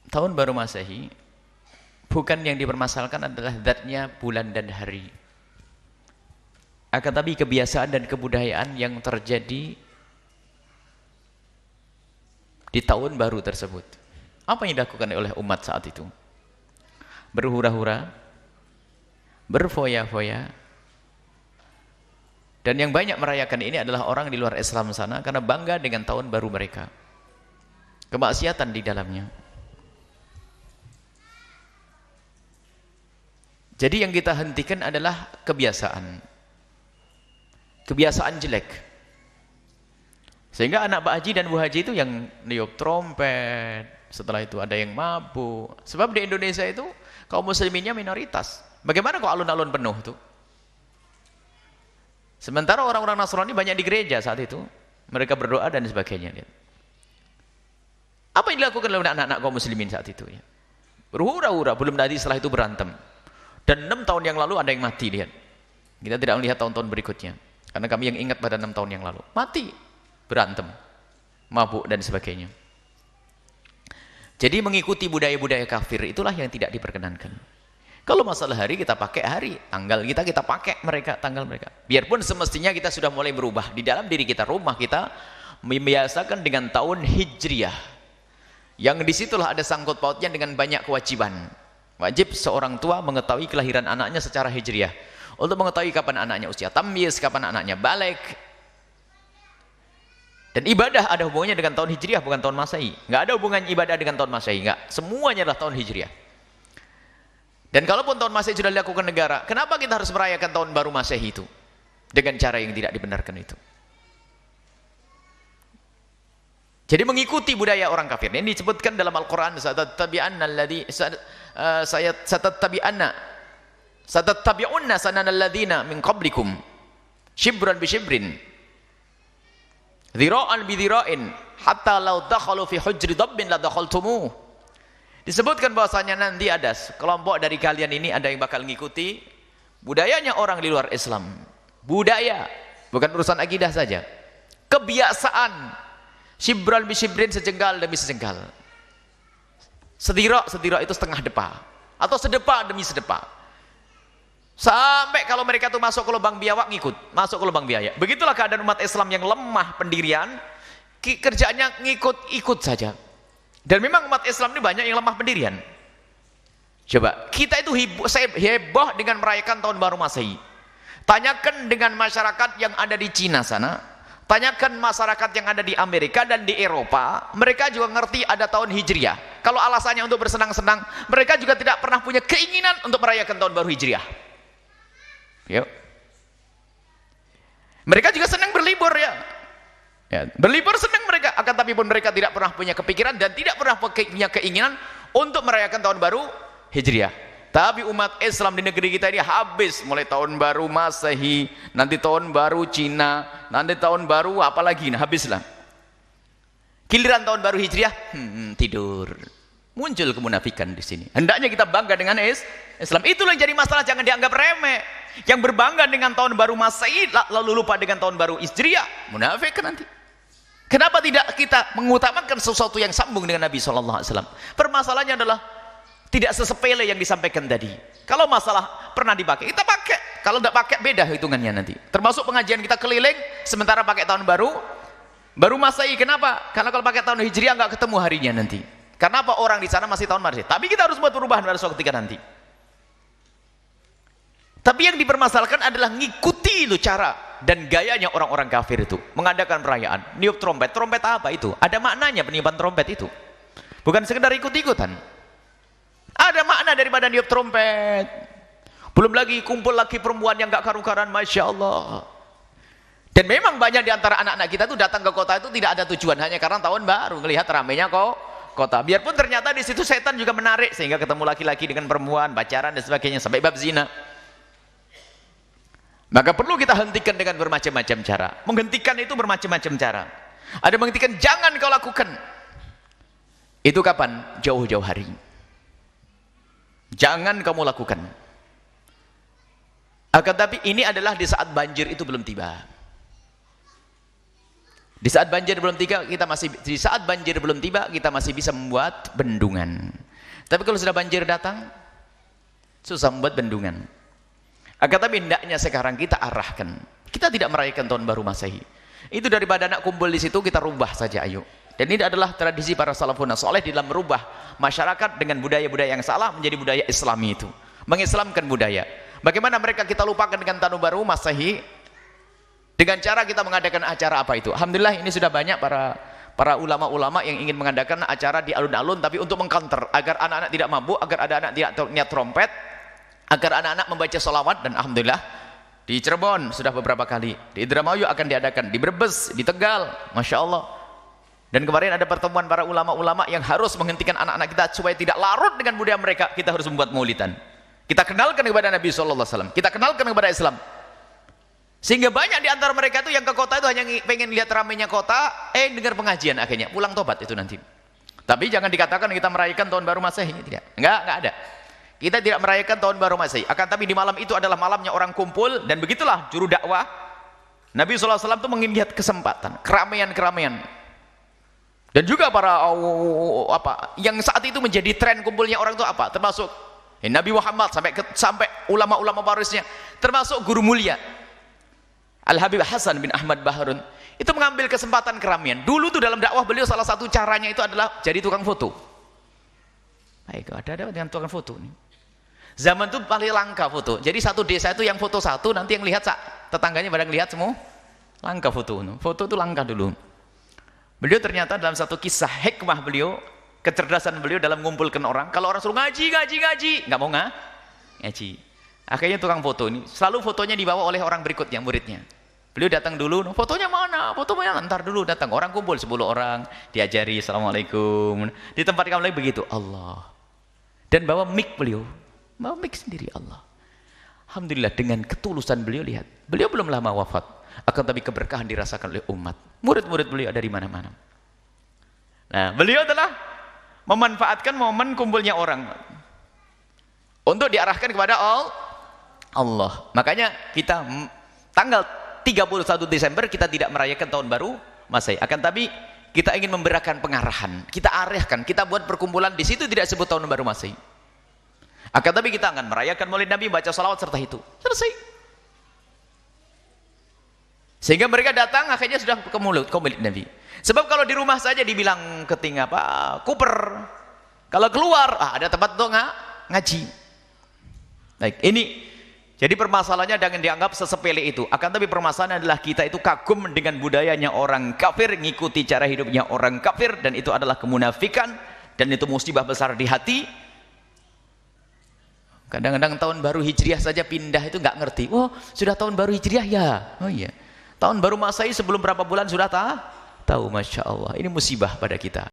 tahun baru Masehi bukan yang dipermasalahkan adalah zatnya bulan dan hari, akan tapi kebiasaan dan kebudayaan yang terjadi di tahun baru tersebut. Apa yang dilakukan oleh umat saat itu? Berhura-hura, berfoya-foya, dan yang banyak merayakan ini adalah orang di luar Islam sana karena bangga dengan tahun baru mereka. Kemaksiatan di dalamnya. Jadi yang kita hentikan adalah kebiasaan jelek. Sehingga anak Pak Haji dan Bu Haji itu yang niup trompet, setelah itu ada yang mabuk. Sebab di Indonesia itu kaum musliminnya minoritas. Bagaimana kok alun-alun penuh tuh? Sementara orang-orang Nasrani banyak di gereja saat itu, mereka berdoa dan sebagainya. Apa yang dilakukan oleh anak-anak kaum muslimin saat itu? Ya? Berhura-hura, belum tadi setelah itu berantem. Dan 6 tahun yang lalu ada yang mati, lihat. Kita tidak melihat tahun-tahun berikutnya, karena kami yang ingat pada 6 tahun yang lalu. Mati, berantem, mabuk dan sebagainya. Jadi mengikuti budaya-budaya kafir itulah yang tidak diperkenankan. Kalau masalah hari, kita pakai hari, tanggal kita pakai mereka, tanggal mereka. Biarpun semestinya kita sudah mulai berubah di dalam diri kita, rumah kita membiasakan dengan tahun Hijriah. Yang disitulah ada sangkut pautnya dengan banyak kewajiban. Wajib seorang tua mengetahui kelahiran anaknya secara Hijriah. Untuk mengetahui kapan anaknya usia tamyiz, kapan anaknya balik. Dan ibadah ada hubungannya dengan tahun Hijriah, bukan tahun Masehi. Nggak ada hubungan ibadah dengan tahun Masehi, nggak. Semuanya adalah tahun Hijriah. Dan kalaupun tahun Masehi sudah dilakukan negara, kenapa kita harus merayakan tahun baru Masehi itu? Dengan cara yang tidak dibenarkan itu. Jadi mengikuti budaya orang kafir. Ini disebutkan dalam Al-Quran, satattabi'unna sananal ladzina min qablikum shibran bi shibrin dhira'an bi dhira'in hatta law dakhalu fi hujri dabbin la dakhaltumuh. Disebutkan bahwasanya nanti ada kelompok dari kalian ini ada yang bakal mengikuti budayanya orang di luar Islam. Budaya, bukan urusan akidah saja. Kebiasaan shibran bi shibrin, sejengkal demi sejengkal. Sedira itu setengah depa, atau sedepa demi sedepa. Sampai kalau mereka tuh masuk ke lubang biawak ngikut, masuk ke lubang biaya. Begitulah keadaan umat Islam yang lemah pendirian, kerjaannya ngikut-ikut saja. Dan memang umat Islam ini banyak yang lemah pendirian. Coba, kita itu heboh dengan merayakan tahun baru Masehi. Tanyakan dengan masyarakat yang ada di Cina sana, tanyakan masyarakat yang ada di Amerika dan di Eropa, mereka juga ngerti ada tahun Hijriah. Kalau alasannya untuk bersenang-senang, mereka juga tidak pernah punya keinginan untuk merayakan tahun baru Hijriah. Yuk. Mereka juga senang berlibur ya. Berlibur senang mereka, akan tapi pun mereka tidak pernah punya kepikiran dan tidak pernah punya keinginan untuk merayakan tahun baru Hijriah. Tapi umat Islam di negeri kita ini habis mulai tahun baru Masehi, nanti tahun baru Cina, nanti tahun baru apalagi, nah habislah. Giliran tahun baru Hijriah, tidur. Muncul kemunafikan di sini. Hendaknya kita bangga dengan Islam. Itulah yang jadi masalah, jangan dianggap remeh. Yang berbangga dengan tahun baru Masehi lalu lupa dengan tahun baru Hijriah, munafik kan nanti. Kenapa tidak kita mengutamakan sesuatu yang sambung dengan Nabi SAW? Permasalahannya adalah tidak sesepele yang disampaikan tadi. Kalau masalah pernah dipakai, kita pakai. Kalau tidak pakai, beda hitungannya nanti. Termasuk pengajian kita keliling, sementara pakai tahun baru Masehi. Kenapa? Karena kalau pakai tahun Hijriah nggak ketemu harinya nanti. Karena apa? Orang di sana masih tahun Masehi. Tapi kita harus buat perubahan pada suatu ketika nanti. Tapi yang dipermasalahkan adalah ngikuti itu cara dan gayanya orang-orang kafir itu. Mengadakan perayaan, niup trompet. Trompet apa itu? Ada maknanya peniupan trompet itu. Bukan sekedar ikut-ikutan. Ada makna daripada niup trompet. Belum lagi kumpul lagi perempuan yang gak karu-karuan, Masya Allah. Dan memang banyak di antara anak-anak kita itu datang ke kota itu tidak ada tujuan, hanya karena tahun baru, melihat ramainya kota. Biarpun ternyata di situ setan juga menarik, sehingga ketemu laki-laki dengan perempuan, pacaran dan sebagainya, sampai bab zina. Maka perlu kita hentikan dengan bermacam-macam cara. Menghentikan itu bermacam-macam cara. Ada menghentikan, jangan kau lakukan. Itu kapan? Jauh-jauh hari. Jangan kamu lakukan. Akan tapi ini adalah di saat banjir itu belum tiba. Di saat banjir belum tiba, kita masih bisa membuat bendungan. Tapi kalau sudah banjir datang, susah membuat bendungan. Akan tapi hendaknya sekarang kita arahkan. Kita tidak merayakan tahun baru Masehi. Itu daripada anak kumpul di situ, kita rubah saja, ayo. Dan ini adalah tradisi para salafun saleh dalam merubah masyarakat dengan budaya-budaya yang salah menjadi budaya Islami itu. Mengislamkan budaya. Bagaimana mereka kita lupakan dengan tahun baru Masehi? Dengan cara kita mengadakan acara apa itu? Alhamdulillah ini sudah banyak para ulama-ulama yang ingin mengadakan acara di alun-alun, tapi untuk mengcounter agar anak-anak tidak mabuk, agar ada anak tidak niat trompet, agar anak-anak membaca sholawat. Dan alhamdulillah di Cirebon sudah beberapa kali, di Indramayu akan diadakan, di Brebes, di Tegal, masya Allah. Dan kemarin ada pertemuan para ulama-ulama yang harus menghentikan anak-anak kita supaya tidak larut dengan budaya mereka. Kita harus membuat maulidan. Kita kenalkan kepada Nabi SAW, kita kenalkan kepada Islam. Sehingga banyak di antara mereka itu yang ke kota itu hanya pengen lihat ramainya kota, dengar pengajian akhirnya pulang tobat itu nanti. Tapi jangan dikatakan kita merayakan tahun baru Masehi, tidak. Enggak ada. Kita tidak merayakan tahun baru Masehi. Akan tapi di malam itu adalah malamnya orang kumpul, dan begitulah juru dakwah Nabi SAW itu ingin lihat kesempatan, keramaian-keramaian. Dan juga para yang saat itu menjadi tren kumpulnya orang itu apa? Termasuk Nabi Muhammad sampai ulama-ulama warisnya, termasuk guru mulia Al-Habib Hasan bin Ahmad Baharun itu mengambil kesempatan keramaian. Dulu tuh dalam dakwah beliau salah satu caranya itu adalah jadi tukang foto. Baik, ada dengan tukang foto nih. Zaman itu paling langka foto. Jadi satu desa itu yang foto satu, nanti yang lihat tetangganya pada lihat semua. Langka foto. Foto itu langka dulu. Beliau ternyata dalam satu kisah hikmah beliau, kecerdasan beliau dalam mengumpulkan orang. Kalau orang suruh ngaji, nggak mau ngaji. Akhirnya tukang foto ini selalu fotonya dibawa oleh orang berikutnya, muridnya. Beliau datang dulu, fotonya mana? Fotonya ntar dulu datang. Orang kumpul 10 orang, diajari assalamualaikum. Di tempat kamu lagi begitu, Allah. Dan bawa mic beliau, bawa mic sendiri Allah. Alhamdulillah dengan ketulusan beliau, lihat. Beliau belum lama wafat, akan tapi keberkahan dirasakan oleh umat. Murid-murid beliau dari mana-mana. Nah, beliau telah memanfaatkan momen kumpulnya orang untuk diarahkan kepada Allah. Makanya kita tanggal 31 Desember kita tidak merayakan tahun baru Masehi. Akan tapi kita ingin memberikan pengarahan, kita arahkan, kita buat perkumpulan di situ tidak sebut tahun baru Masehi. Akan tapi kita akan merayakan Maulid Nabi, baca salawat serta itu. Selesai. Sehingga mereka datang akhirnya sudah ke Maulid Nabi. Sebab kalau di rumah saja dibilang keting kuper. Kalau keluar ada tempat untuk ngaji. Baik, ini jadi permasalahannya jangan dianggap sesepele itu. Akan tapi permasalahannya adalah kita itu kagum dengan budayanya orang kafir, ngikuti cara hidupnya orang kafir, dan itu adalah kemunafikan, dan itu musibah besar di hati. Kadang-kadang tahun baru Hijriah saja pindah itu nggak ngerti. Oh, sudah tahun baru Hijriah ya? Oh iya. Tahun baru Masehi sebelum berapa bulan sudah tahu? Masya Allah. Ini musibah pada kita.